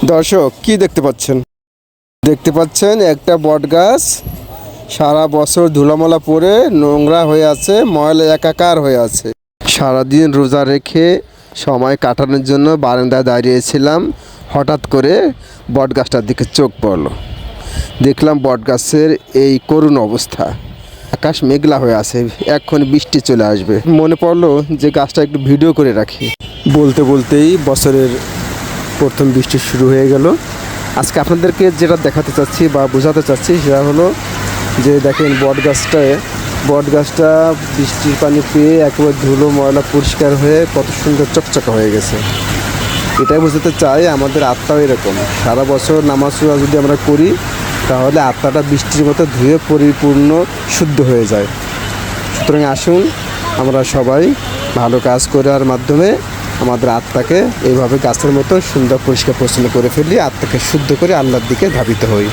দর্শক কি দেখতে পাচ্ছেন একটা বট গাছ সারা বছর ধুলামলা পড়ে নোংরা হয়ে আছে, ময়লা একাকার হয়ে আছে। সারাদিন রোজা রেখে সময় কাটানোর জন্য বারান্দায় দাঁড়িয়েছিলাম, হঠাৎ করে বট গাছটার দিকে চোখ পড়লো। দেখলাম বট গাছের এই করুণ অবস্থা, আকাশ মেঘলা হয়ে আছে, এক্ষুনি বৃষ্টি চলে আসবে। মনে পড়লো যে গাছটা একটু ভিডিও করে রাখি। বলতে বলতেই বছরের প্রথম বৃষ্টি শুরু হয়ে গেল। আজকে আপনাদেরকে যেটা দেখাতে চাচ্ছি বা বোঝাতে চাচ্ছি সেটা হলো যে দেখেন বট গাছটা বৃষ্টির পানি পেয়ে একেবারে ধুলো ময়লা পরিষ্কার হয়ে কত সুন্দর চকচকা হয়ে গেছে। এটাই বোঝাতে চাই আমাদের আত্মাও এরকম, সারা বছর নামাজ রোজা যদি আমরা করি তাহলে আত্মাটা বৃষ্টির মতো ধুয়ে পরিপূর্ণ শুদ্ধ হয়ে যায়। সুতরাং আসুন আমরা সবাই ভালো কাজ করার মাধ্যমে আমাদের আত্মাকে এইভাবে গাছের মতো সুন্দর পরিষ্কার পরিচ্ছন্ন করে ফেলি, আত্মাকে শুদ্ধ করে আল্লাহর দিকে ধাবিত হই।